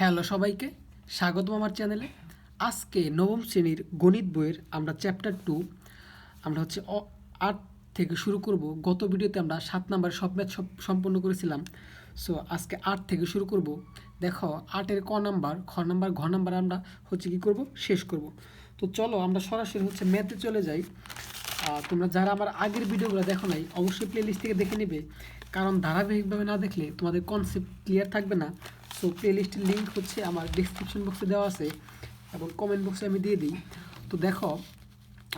Hello সবাইকে, স্বাগতম আমার চ্যানেলে। আজকে নবম শ্রেণীর গণিত বইয়ের আমরা চ্যাপ্টার 2 আমরা হচ্ছে 8 থেকে শুরু করব। গত ভিডিওতে আমরা 7 নাম্বার সব ম্যাথ সম্পন্ন করেছিলাম। সো আজকে 8 থেকে শুরু করব। দেখো 8-এর ক নাম্বার, খ নাম্বার, ঘ নাম্বার আমরা হচ্ছে কি করব, শেষ করব। তো চলো আমরা সরাসরি হচ্ছে ম্যাথে চলে যাই। তোমরা যারা আমার আগের ভিডিওগুলো দেখো নাই অবশ্যই প্লেলিস্ট থেকে দেখে নেবে, কারণ ধারাবাহিকভাবে না দেখলে তোমাদের কনসেপ্ট ক্লিয়ার থাকবে না। সো প্লেলিস্টের লিঙ্ক হচ্ছে আমার ডিসক্রিপশন বক্সে দেওয়া আছে এবং কমেন্ট বক্সে আমি দিয়ে দিই। তো দেখো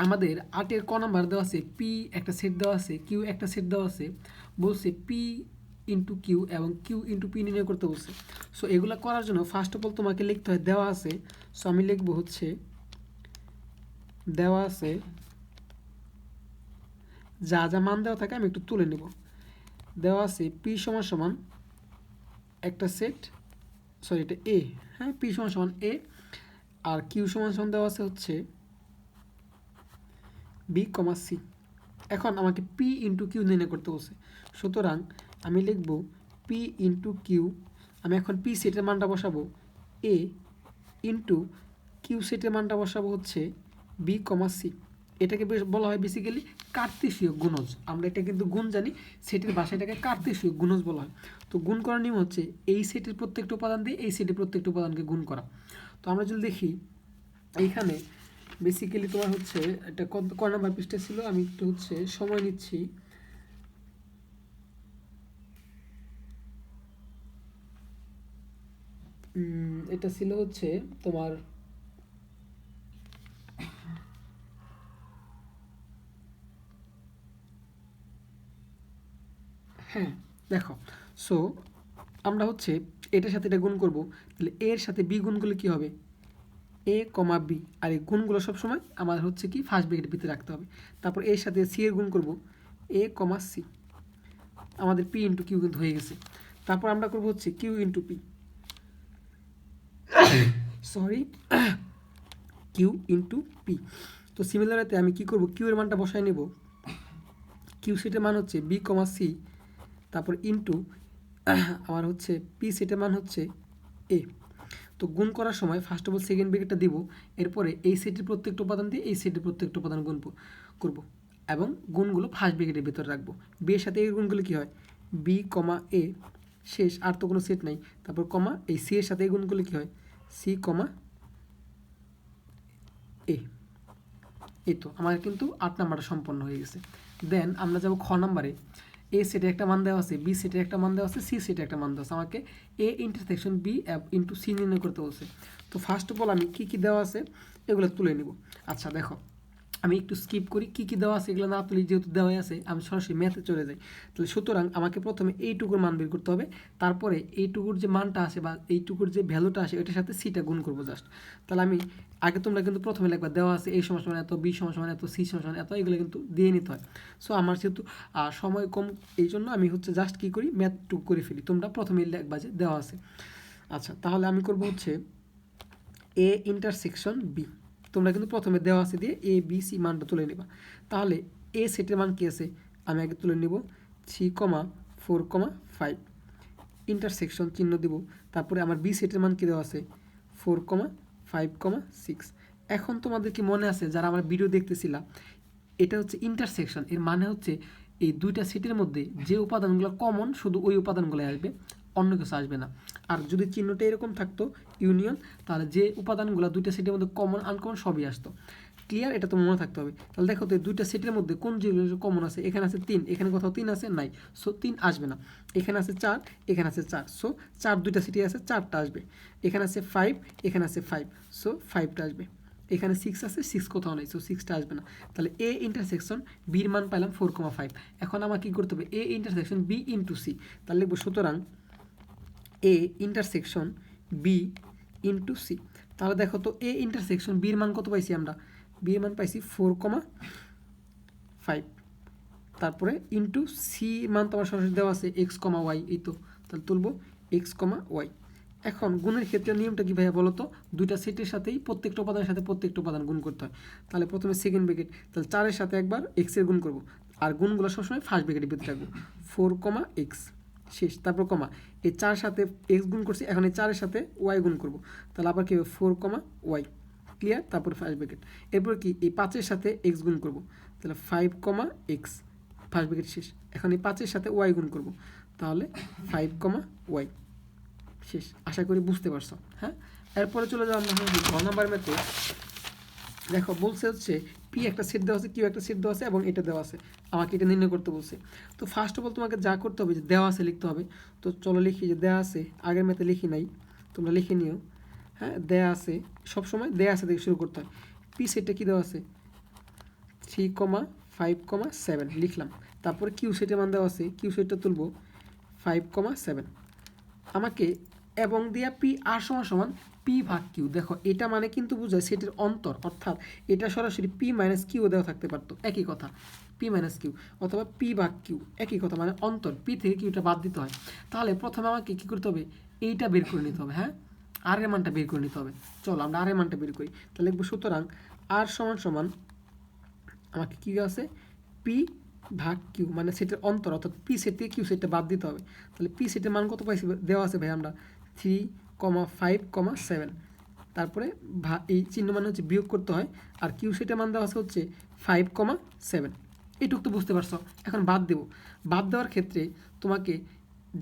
আমাদের 8-এর ক নাম্বার দেওয়া আছে, পি একটা সেট দেওয়া আছে, কিউ একটা সেট দেওয়া আছে, বলছে পি ইন্টু কিউ এবং কিউ ইন্টু পি নির্ণয় করতে বলছে। সো এগুলো করার জন্য ফার্স্ট অফ অল তোমাকে লিখতে হয় দেওয়া আছে। সো আমি লিখবো হচ্ছে দেওয়া আছে, যা যা মান দেওয়া থাকে আমি একটু তুলে নেব। দেওয়া আছে পি সমান সমান একটা সেট, সরি এটা এ, হ্যাঁ পি সমান সমান এ, আর কিউ সমান সমান দেওয়া আছে হচ্ছে বি কমা সি। এখন আমাকে পি ইন্টু কিউ নির্ণয় করতে বলছে, সুতরাং আমি লিখব পি ইন্টু কিউ। আমি এখন পি সেটের মানটা বসাবো এ, ইন্টু কিউ সেটের মানটা বসাবো হচ্ছে বি কমা সি। এটাকে বলা হয় বেসিক্যালি কার্তেশীয় গুণজ। আমরা এটা কিন্তু গুণ জানি, সেটের ভাষায় এটাকে কার্তেশীয় গুণজ বলা হয়। তো গুণ করার নিয়ম হচ্ছে এই সেটের প্রত্যেকটা উপাদান দিয়ে এই সেটের প্রত্যেকটা উপাদানকে গুণ করা। তো আমরা যদি দেখি এইখানে বেসিক্যালি তোমার হচ্ছে এটা কয় নাম্বার পৃষ্ঠা ছিল, আমি একটু হচ্ছে সময় নিচ্ছি। এটা ছিল হচ্ছে তোমার হ্যাঁ দেখো। সো আমরা হচ্ছে এটার সাথে এটা গুণ করব, তাহলে এর সাথে বি গুণ করলে কী হবে, এ কমা বি। আর এই গুণগুলো সবসময় আমাদের হচ্ছে কি ফার্স্ট ব্র্যাকেটের ভিতরে রাখতে হবে। তারপর এর সাথে সি এর গুণ করব, এ কমা সি। আমাদের পি ইন্টু কিউ কিন্তু হয়ে গেছে। তারপর আমরা করব হচ্ছে Q into P, sorry Q into P. তো সিমিলারতে আমি কি করব, কিউ এর মানটা বসায় নেব। কিউ সেটের মান হচ্ছে বি কমা সি, তারপর ইন্টু আমার হচ্ছে পি সেটের মান হচ্ছে এ। তো গুণ করার সময় ফার্স্ট অফ অল সেকেন্ড ব্র্যাকেটটা দিব, এরপরে এই সেটের প্রত্যেকটা উপাদান দিয়ে এই সেটের প্রত্যেকটা উপাদান গুণ করব এবং গুণগুলো ফার্স্ট ব্র্যাকেটের ভিতরে রাখবো। বি এর সাথে এই গুণগুলো কী হয়, বি কমা এ, শেষ, আর তো কোনো সেট নাই, তারপর কমা এই সি এর সাথে এই গুণগুলো কী হয়, সি কমা এ। এই তো আমার কিন্তু 8 নাম্বারটা সম্পন্ন হয়ে গেছে। দেন আমরা যাব খ নাম্বারে। এ সেটে একটা মান দেওয়া আছে, বি সেটে একটা মান দেওয়া আছে, সি সেটে একটা মান দেওয়া আছে। আমাকে A intersection B into C নির্ণয় করতে বলছে। তো ফার্স্ট অফ অল আমি কী কী দেওয়া আছে এগুলো তুলে নিব। আচ্ছা দেখো আমি একটু স্কিপ করি, কী কী দেওয়া আছে এগুলো না তুলি, যেহেতু দেওয়াই আছে আমি সরাসরি ম্যাথে চলে যাই। তাহলে সুতরাং আমাকে প্রথমে এইটুকুর মান বের করতে হবে, তারপরে এইটুকুর যে মানটা আসে বা এইটুকুর যে ভ্যালুটা আসে ওইটার সাথে সিটা গুণ করবো জাস্ট। তাহলে আমি আগে তোমরা কিন্তু প্রথমে লিখবা দেওয়া আছে এই সমান সমান এত, বি সমান সমান এত, সি সমান সমান এত, এগুলো কিন্তু দিয়ে নিতে হয়। সো আমার যেহেতু সময় কম, এই জন্য আমি হচ্ছে জাস্ট কী করি, ম্যাথটুকু করে ফেলি। তোমরা প্রথমেই লিখবা যে দেওয়া আছে। আচ্ছা তাহলে আমি করবো হচ্ছে এ ইন্টারসেকশন বি। তোমরা কিন্তু প্রথমে দেওয়া আছে দিয়ে এ বি সি মানটা তুলে নেবা। তাহলে এ সেটের মান কী আছে আমি আগে তুলে নিব 3,4,5, ইন্টারসেকশন চিহ্ন দিব। তারপরে আমার বি সেটের মান কী দেওয়া আছে 4,5,6। এখন তোমাদের কি মনে আছে যারা আমার ভিডিও দেখতেছিলা, এটা হচ্ছে ইন্টারসেকশন, এর মানে হচ্ছে এই দুইটা সেটের মধ্যে যে উপাদানগুলো কমন শুধু ওই উপাদানগুলো আসবে, অন্য কিছু আসবে না। আর যদি চিহ্নটা এরকম থাকতো ইউনিয়ন, তাহলে যে উপাদানগুলো দুইটা সেটের মধ্যে কমন আনকমন সবই আসতো। ক্লিয়ার, এটা তো মনে থাকতে হবে। তাহলে দেখো তো এই দুইটা সেটের মধ্যে কোন যেগুলো কমন আছে, এখানে আছে 3, এখানে কোথাও 3 আছে নাই, সো 3 আসবে না। এখানে আছে 4, এখানে আছে 4, সো 4 দুইটা সেটে আছে 4টা আসবে। এখানে আছে 5, এখানে আছে 5, সো 5টা আসবে। এখানে 6 আছে, 6 কোথাও নেই, সো 6টা আসবে না। তাহলে এ ইন্টারসেকশন বির মান পাইলাম 4,5। এখন আমার কী করতে হবে, A intersection B into C. তাহলে লিখবো সুতরাং A intersection B into C. তাহলে দেখো তো এ ইন্টারসেকশন বির মান কত পাইছি আমরা, বির মান পাইছি 4,5, তারপরে ইন্টু সি মান তোমার সরাসরি দেওয়া আছে এক্স কমা ওয়াই। এই তো তাহলে তুলবো এক্স কমা ওয়াই। এখন গুণের ক্ষেত্রে নিয়মটা কী ভাইয়া বলো তো, দুইটা সেটের সাথেই প্রত্যেকটা উপাদানের সাথে প্রত্যেকটা উপাদান গুণ করতে হয়। তাহলে প্রথমে সেকেন্ড ব্র্যাকেট, তাহলে 4-এর সাথে একবার এক্সের গুণ করবো, আর গুণগুলো সবসময় ফার্স্ট ব্র্যাকেটের ভিতরে রাখবো, 4,x, শেষ, তারপর কমা, এই 4 সাথে এক্স গুণ করছি, এখন এই 4-এর সাথে ওয়াই গুণ করব, তাহলে আবার কী হবে 4, ওয়াই, ক্লিয়ার, তারপর ফার্স্ট ব্র্যাকেট, এরপর কি এই 5-এর সাথে এক্স গুণ করব, তাহলে 5, এক্স, ফার্স্ট ব্র্যাকেট শেষ, এখন এই 5-এর সাথে ওয়াই গুণ করব, তাহলে 5, ওয়াই, শেষ। আশা করি বুঝতে পারছো। হ্যাঁ, এরপরে চলে যাও আমরা ঘ নাম্বার ম্যাথে। দেখো বলছে হচ্ছে পি একটা সেট দেওয়া আছে, কিউ একটা সেট দেওয়া আছে এবং এটা দেওয়া আছে, আমাকে এটা নির্ণয় করতে বলছে। তো ফার্স্ট অফ অল তোমাকে যা করতে হবে যে দেওয়া আছে লিখতে হবে। তো চলো লিখি যে দেওয়া আছে, আগের ম্যাথে লিখি নাই, তোমরা লিখে নিও। হ্যাঁ, দেওয়া আছে, সবসময় দেওয়া আছে থেকে শুরু করতে হয়। পি সেটটা কী দেওয়া আছে 3, 5, 7 লিখলাম। তারপরে কিউ সেটের মান দেওয়া আছে, কিউ সেটটা তুলবো 5, 7। আমাকে এবং দিয়া পি আর সমান পি ভাগ কিউ। দেখো এটা মানে কিন্তু বোঝায় সেটের অন্তর, অর্থাৎ এটা সরাসরি পি মাইনাস কিউ দেওয়া থাকতে পারতো, একই কথা, পি মাইনাস কিউ অথবা পি ভাগ কিউ, একই কথা, মানে অন্তর, পি থেকে কিউটা বাদ দিতে হয়। তাহলে প্রথমে আমাকে কী করতে হবে, এইটা বের করে নিতে হবে। হ্যাঁ, আর এর মানটা বের করে নিতে হবে। চলো আমরা আর এর মানটা বের করি, তাহলে লিখবো সুতরাং আর সমান আমাকে কী আছে পি ভাগ কিউ, মানে সেটের অন্তর, অর্থাৎ পি সেট থেকে কিউ সেটটা বাদ দিতে হবে। তাহলে পি সেটের মান কত পাইছি দেওয়া আছে ভাই আমরা 3, 5, 7। তারপরে এই চিহ্ন মানে হচ্ছে বিয়োগ করতে হয়, আর কিউ সেটের মান দেওয়া আছে হচ্ছে 5, 7। এইটুক তো বুঝতে পারছো। এখন বাদ দেব, বাদ দেওয়ার ক্ষেত্রে তোমাকে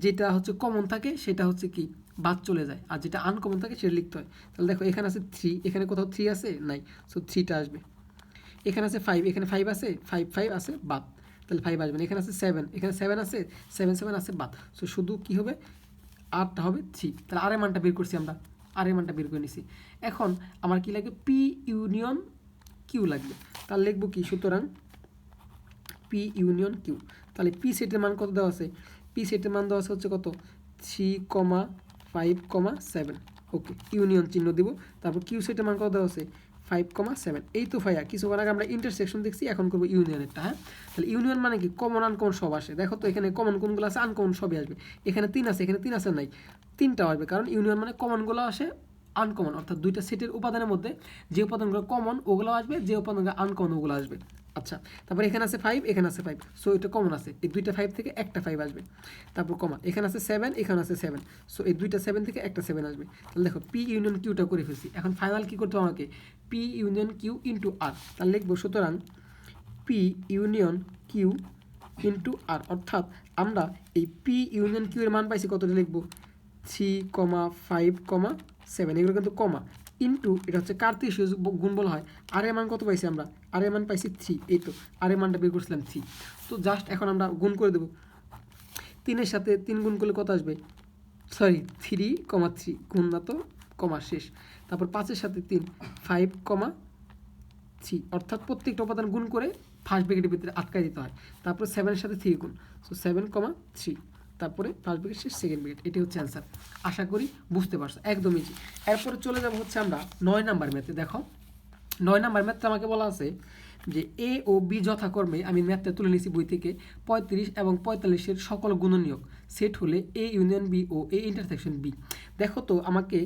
যেটা হচ্ছে কমন থাকে সেটা হচ্ছে কি বাদ চলে যায়, আর যেটা আনকমন থাকে সেটা লিখতে হয়। তাহলে দেখো এখানে আছে 3, এখানে কোথাও 3 আছে নাই, সো 3টা আসবে। এখানে আছে 5, এখানে 5 আছে, 5 আছে বাদ, তাহলে 5 আসবে না। এখানে আছে 7, এখানে 7 আছে, 7 আছে বাদ, সো শুধু কি হবে আরটা হবে 3। তাহলে আর এর মানটা বের করছি আমরা, আর এর মানটা বের করে নিছি। এখন আমার কি লাগবে পি ইউনিয়ন কিউ লাগবে, তাহলে লিখবো কি সুতরাং পি ইউনিয়ন কিউ। তাহলে পি সেটের মান কত দেওয়া আছে, পি সেটের মান দেওয়া আছে হচ্ছে কত 3, 5, 7। ওকে, ইউনিয়ন চিহ্ন দিব। তারপর কিউ সেটের মান কত দেওয়া আছে 5, 7। এই তো ভাইয়া কিছুক্ষণ আগে আমরা ইন্টারসেকশন দেখছি, এখন করবো ইউনিয়নেরটা। হ্যাঁ, তাহলে ইউনিয়ন মানে কি কমন আনকমন সব আসে। দেখো তো এখানে কমন কোনগুলো আছে, আনকমন সবই আসবে। এখানে 3 আছে, এখানে 3 আছে নাই, 3টাও আসবে, কারণ ইউনিয়ন মানে কমনগুলো আসে, আনকমন অর্থাৎ দুইটা সেটের উপাদানের মধ্যে যে উপাদানগুলো কমন ওগুলো আসবে, যে উপাদানগুলো আনকমন ওগুলো আসবে। আচ্ছা, তারপর এখানে আছে 5, এখানে আছে 5, সো এটা কমন আছে, এই দুইটা 5 থেকে একটা 5 আসবে। তারপর কমা, এখানে আছে 7, এখানে আছে 7, সো এই দুইটা 7 থেকে একটা 7 আসবে। তাহলে দেখো পি ইউনিয়ন কিউটা করে ফেলছি। এখন ফাইনাল কী করতে হবে আমাকে পি ইউনিয়ন কিউ ইন্টু আর। তাহলে লিখবো সুতরাং পি ইউনিয়ন কিউ ইন্টু আর, অর্থাৎ আমরা এই পি ইউনিয়ন কিউ এর মান পাইছি কতটা লিখবো 3, 5, 7, এগুলো কিন্তু কমা ইন্টু এটা হচ্ছে কার্তেশীয় গুণ বলা হয়। আর এর মান কত পাইছি আমরা, আর এর মান পাইছি 3, এই তো আর এর মানটা বের করছিলাম 3। তো জাস্ট এখন আমরা গুণ করে দেবো, 3-এর সাথে 3 গুণ করলে কত আসবে, সরি 3, 3 গুণ না তো কমা শেষ। তারপর 5-এর সাথে 3, 5, 3, অর্থাৎ প্রত্যেকটা উপাদান গুণ করে ফার্স্ট ব্র্যাকেটের ভিতরে আটকায় দিতে হয়। তারপর 7-এর সাথে 3 গুণ, সো 7, 3, তারপরে ফার্স্ট ব্র্যাকেট শেষ, সেকেন্ড ব্র্যাকেট, এটি হচ্ছে অ্যান্সার। আশা করি বুঝতে পারছো, একদম ইজি। এরপরে চলে যাবো হচ্ছে আমরা 9 নাম্বার ম্যাথে। দেখো 9 নাম্বার ম্যাথটা আমাকে বলা আছে যে এ ও বি যথাক্রমে, আমি ম্যাথটা তুলে নিয়েছি বই থেকে, 35 এবং 45-এর সকল গুণনীয়ক সেট হলে এ ইউনিয়ন বি ও এ ইন্টারসেকশন বি। দেখো তো আমাকে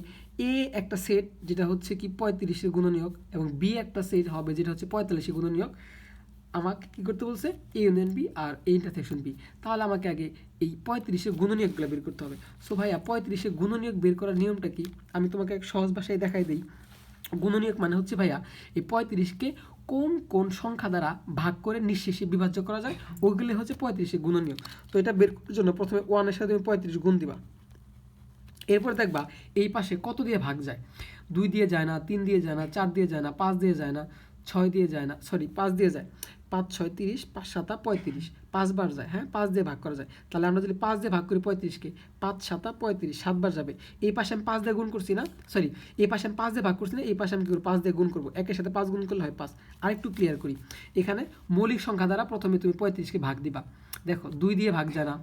এ একটা সেট যেটা হচ্ছে কি 35-এর গুণনীয়ক, এবং বি একটা সেট হবে যেটা হচ্ছে 45-এর গুণনীয়ক। আমাকে কী করতে বলছে এ ইউনিয়ন বি আর এ ইন্টারসেকশন বি। তাহলে আমাকে আগে এই 35-এর গুণনীয়কগুলো বের করতে হবে। সো ভাইয়া 35-এর গুণনীয়ক বের করার নিয়মটা কি, আমি তোমাকে এক সহজ ভাষায় দেখাই দিই। গুণনীয়ক মানে হচ্ছে ভাইয়া এই 35-কে কোন কোন সংখ্যা দ্বারা ভাগ করে নিঃশেষে বিভাজ্য করা যায়, ওইগুলি হচ্ছে 35-এর গুণনীয়ক। তো এটা বের করার জন্য প্রথমে 1-এর সাথে তুমি 35 গুণ দিবা, এরপর দেখবা এই পাশে কত দিয়ে ভাগ যায়, 2 দিয়ে যায় না, 3 দিয়ে যায় না, 4 দিয়ে যায় না, 5 দিয়ে যায় না, 6 দিয়ে যায় না, সরি 5 দিয়ে যায়, 5, 6, 30, 5, 7, 35, 5 বার যায়। হ্যাঁ, 5 দিয়ে ভাগ করা যায়। তাহলে আমরা যদি 5 দিয়ে ভাগ করি 35-কে, 5, 7, 35, 7 বার যাবে। এই পাশে আমি 5 দিয়ে গুণ করছি না, সরি এই পাশে আমি 5 দিয়ে ভাগ করছি না, এই পাশে আমি কি করবো 5 দিয়ে গুণ করবো, একের সাথে 5 গুণ করলে হয় 5। আরেকটু ক্লিয়ার করি, এখানে মৌলিক সংখ্যা দ্বারা প্রথমে তুমি 35-কে ভাগ দিবা। দেখো 2 দিয়ে ভাগ যায় না,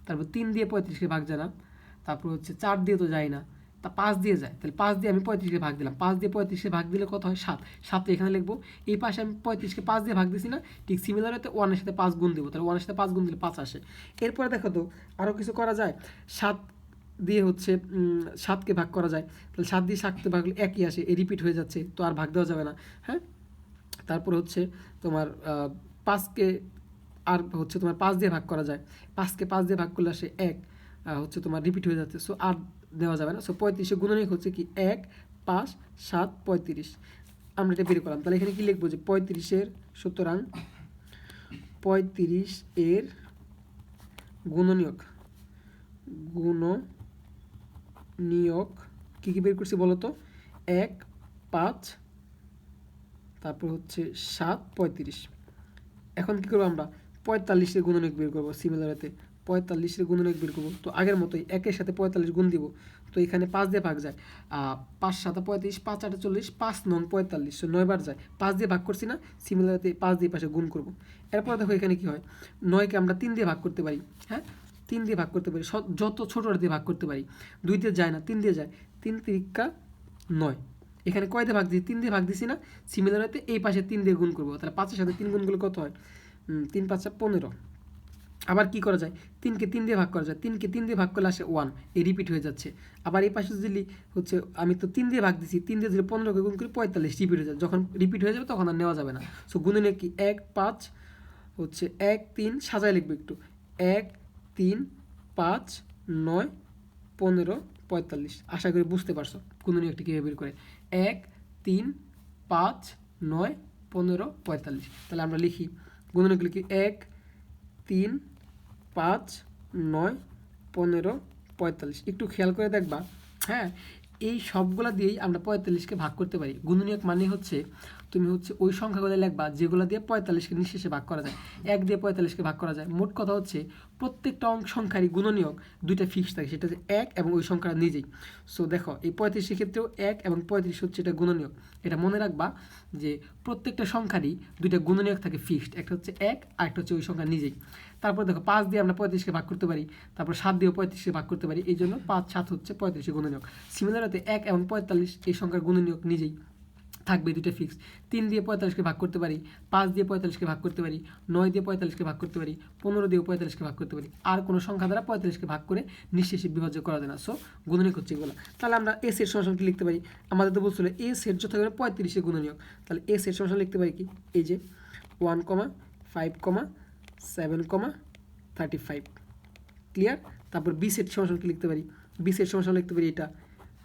তারপর 3 দিয়ে 35-কে ভাগ যায় না, তারপর হচ্ছে 4 দিয়ে তো যায় না, তা 5 দিয়ে যায়। তাহলে 5 দিয়ে আমি 35-কে ভাগ দিলাম, 5 দিয়ে 35-কে ভাগ দিলে কত হয় 7, 7 এখানে লিখবো। এই পাশে আমি 35-কে 5 দিয়ে ভাগ দিছি না, ঠিক সিমিলার হতে 1-এর সাথে 5 গুণ দেবো, তাহলে 1-এর সাথে 5 গুণ দিলে 5 আসে। এরপরে দেখো তো আরও কিছু করা যায়, 7 দিয়ে হচ্ছে 7-কে ভাগ করা যায়, তাহলে 7 দিয়ে 7-কে ভাগ করলে একই আসে, এই রিপিট হয়ে যাচ্ছে, তো আর ভাগ দেওয়া যাবে না। হ্যাঁ, তারপর হচ্ছে তোমার 5-কে আর হচ্ছে তোমার 5 দিয়ে ভাগ করা যায়, 5-কে 5 দিয়ে ভাগ করলে আসে 1, হচ্ছে তোমার রিপিট হয়ে যাচ্ছে, সো আর দেওয়া যাবে না। সো 35 গুণনীয়ক হচ্ছে কি 1, 5, 7, 35। আমরা এটা বের করলাম, তাহলে এখানে কি লিখবো যে 35-এর, সুতরাং 35 এর গুণনীয়ক কী কী বের করছি বলো তো? 1, 5, তারপর হচ্ছে 7, 35। এখন কী করবো আমরা? 45-এর গুণনীয়ক বের করবো। সিমিলারতে 45-এর গুণনীয়ক বের করবো, তো আগের মতোই 1-এর সাথে 45 গুণ দিব। তো এখানে 5 দিয়ে ভাগ যায়, 5 7 35, 5 8 40, 5 9 45, 9 বার যায়। 5 দিয়ে ভাগ করছি না, সিমিলারতে 5 দিয়ে পাশে গুণ করবো। এরপর দেখো এখানে কি হয়, 9-কে আমরা 3 দিয়ে ভাগ করতে পারি। হ্যাঁ, 3 দিয়ে ভাগ করতে পারি, যত ছোটোটা দিয়ে ভাগ করতে পারি। 2 দিয়ে যায় না, 3 দিয়ে যায়। 3 3 9। এখানে কয় দিয়ে ভাগ দিই? 3 দিয়ে ভাগ দিছি না, সিমিলারতে এই পাশে 3 দিয়ে গুণ করবো। তাহলে 5-এর সাথে 3 গুণ করলে কত হয়? 3 5 15। আবার কি করা যায়? 3-কে 3 দিয়ে ভাগ করা যায়। 3-কে 3 দিয়ে ভাগ করলে আসে 1, এই রিপিট হয়ে যাচ্ছে। আবার এই পাশে যদি হচ্ছে আমি তো 3 দিয়ে ভাগ দিছি, 3 দিয়ে যদি 15-কে গুণ করি 45, রিপিট হয়ে যাবে। যখন রিপিট হয়ে যাবে তখন আর নেওয়া যাবে না। সো গুণনীয়ক কি 1 5 হচ্ছে 1 3, সাজায় লিখবো একটু, 1 3 5 9 15 45। আশা করি বুঝতে পারছো গুণনীয়কটি কীভাবে বের করে। 1 3 5 9 15 45। তাহলে আমরা লিখি গুণনীয়ক, লিখি 1 3 5 9 15 45। একটু খেয়াল করে দেখবা, হ্যাঁ, এই সবগুলা দিয়েই আমরা 45-কে ভাগ করতে পারি। গুণনীয়ক মানে হচ্ছে তুমি হচ্ছে ওই সংখ্যাগুলো লিখবা যেগুলো দিয়ে 45-কে নিঃশেষে ভাগ করা যায়। 1 দিয়ে 45-কে ভাগ করা যায়। মোট কথা হচ্ছে প্রত্যেকটা সংখ্যারই গুণনীয়ক দুইটা ফিক্স থাকে, সেটা হচ্ছে 1 এবং ওই সংখ্যাটা নিজেই। সো দেখো এই 35-এর ক্ষেত্রেও 1 এবং 35 হচ্ছে এটা গুণনীয়ক। এটা মনে রাখবা যে প্রত্যেকটা সংখ্যারই দুইটা গুণনীয়ক থাকে ফিক্সড, একটা হচ্ছে 1 আর একটা হচ্ছে ওই সংখ্যা নিজেই। তারপর দেখো 5 দিয়ে আমরা 35-কে ভাগ করতে পারি, তারপর 7 দিয়েও 35-কে ভাগ করতে পারি। এই জন্য 5 7 হচ্ছে 35-এর গুণনীয়ক। সিমিলারতে 1 এবং 45 এই সংখ্যার গুণনীয়ক নিজেই থাকবে, দুইটা ফিক্স। 3 দিয়ে 45-কে ভাগ করতে পারি, 5 দিয়ে 45-কে ভাগ করতে পারি, 9 দিয়ে 45-কে ভাগ করতে পারি, 15 দিয়েও 45-কে ভাগ করতে পারি। আর কোনো সংখ্যা দ্বারা 45-কে ভাগ করে নিঃশেষে বিভাজ্য করা যায় না। সো গুণনীয়ক হচ্ছে এগুলো। তাহলে আমরা এ সেট সমান কি লিখতে পারি? আমাদের তো বলছিল এ সেট যথাক্রমে 35-এর গুণনীয়ক। তাহলে এ সেট সমান লিখতে পারি কি, এই যে 1, 5, 7, 35। ক্লিয়ার? তারপর বি সেট সমান কি লিখতে পারি? বি সেট সমান লিখতে পারি এটা,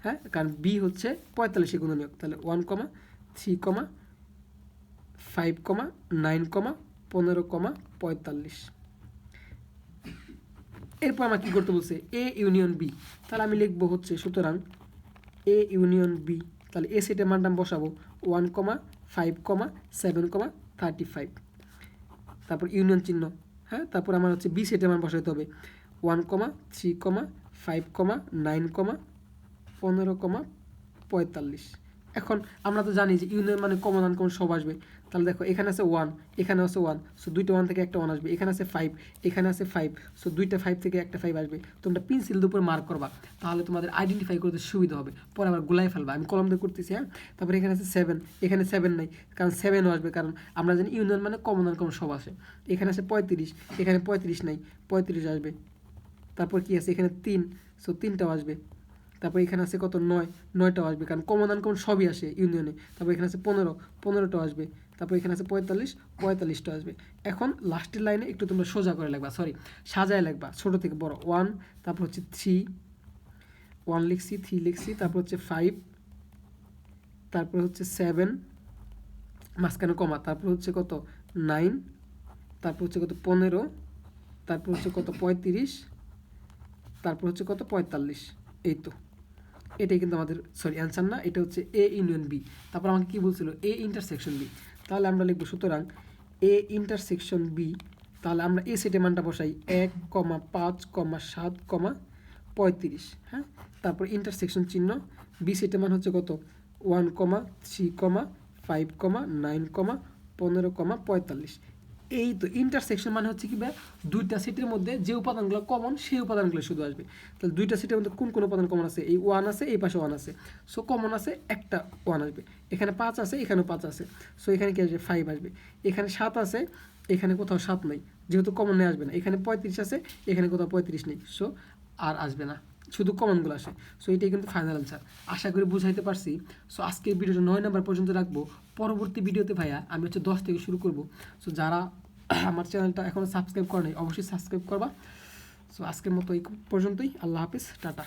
হ্যাঁ, কারণ বি হচ্ছে 45-এর গুণনীয়ক। তাহলে 1, 3, 5, 9, 15, 45। এরপর আমার কী করতে বলছে? A union B. তাহলে আমি লিখবো হচ্ছে, সুতরাং এ ইউনিয়ন বি। তাহলে এ সেটের মানটা আমি বসাবো 1, 5, 7, 35। তারপর ইউনিয়ন চিহ্ন, হ্যাঁ, তারপর আমার হচ্ছে বি সেটের মান বসাতে হবে 1, 3, 5, 9, 15, 45। এখন আমরা তো জানি যে ইউনিয়ন মানে কমন আনকমন সব আসবে। তাহলে দেখো এখানে আছে 1, এখানে আছে 1, সো দুইটা 1 থেকে একটা 1 আসবে। এখানে আছে 5, এখানে আছে 5, সো দুইটা 5 থেকে একটা 5 আসবে। তোমরা পেন্সিল দিয়ে উপরে মার্ক করবা, তাহলে তোমাদের আইডেন্টিফাই করতে সুবিধা হবে। পরে আবার গুলাই ফেলবা, আমি কলম দিয়ে করতেছি, হ্যাঁ। তারপরে এখানে আছে 7, এখানে 7 নাই, কারণ 7ও আসবে, কারণ আমরা জানি ইউনিয়ন মানে কমন আনকমন সব আসে। এখানে আছে 35, এখানে 35 নাই, 35 আসবে। তারপর কি আছে? এখানে 3, সো 3টাও আসবে। তারপর এখানে আছে কত? 9, 9টাও আসবে, কারণ কমন আনকমন সবই আসে ইউনিয়নে। তারপর এখানে আছে 15, 15টাও আসবে। তারপর এখানে আছে 45, 45টাও আসবে। এখন লাস্টের লাইনে একটু তোমরা সোজা করে লিখবা, সরি সাজায় লিখবা, ছোট থেকে বড়। 1, তারপর হচ্ছে 3, 1 লিখছি, 3 লিখছি, তারপর হচ্ছে 5, তারপর হচ্ছে 7, মাঝখানে কমা, তারপর হচ্ছে কত? 9, তারপর হচ্ছে কত? 15, তারপর হচ্ছে কত? 35, তারপর হচ্ছে কত? 45। এই তো, এটাই কিন্তু আমাদের অ্যান্সার না, এটা হচ্ছে এ ইউনিয়ন বি। তারপর আমাকে কী বলছিল? A intersection B. তাহলে আমরা লিখবো, সুতরাং এ ইন্টারসেকশন বি। তাহলে আমরা এ সেটের মানটা বসাই 1, 5, 7, 35, হ্যাঁ। তারপর ইন্টারসেকশন চিহ্ন, বি সেটের মান হচ্ছে কত? 1, 3, 5, 9, 15, 45। এই তো ইন্টারসেকশন মানে হচ্ছে কি ভাই, দুইটা সেটের মধ্যে যে উপাদানগুলো কমন সেই উপাদানগুলো শুধু আসবে। তাহলে দুইটা সেটের মধ্যে কোন কোন উপাদান কমন আছে? এই 1 আছে, এই পাশে 1 আছে, সো কমন আছে একটা 1 আসবে। এখানে 5 আছে, এখানেও 5 আছে, সো এখানে কি আসবে? 5 আসবে। এখানে 7 আছে, এখানে কোথাও 7 নাই, যেহেতু কমন নিয়ে আসবে না। এখানে 35 আছে, এখানে কোথাও 35 নেই, সো আর আসবে না, শুধু কমনগুলো আসে। সো এটাই কিন্তু ফাইনাল অ্যান্সার। আশা করি বুঝাইতে পারছি। সো আজকের ভিডিওটা 9 নাম্বার পর্যন্ত রাখবো। পরবর্তী ভিডিওতে ভাইয়া আমি হচ্ছে 10 থেকে শুরু করব। সো যারা আমার চ্যানেলটা এখনও সাবস্ক্রাইব করে নাই অবশ্যই সাবস্ক্রাইব করবা। সো আজকের মতো এই পর্যন্তই। আল্লাহ হাফিজ, টাটা।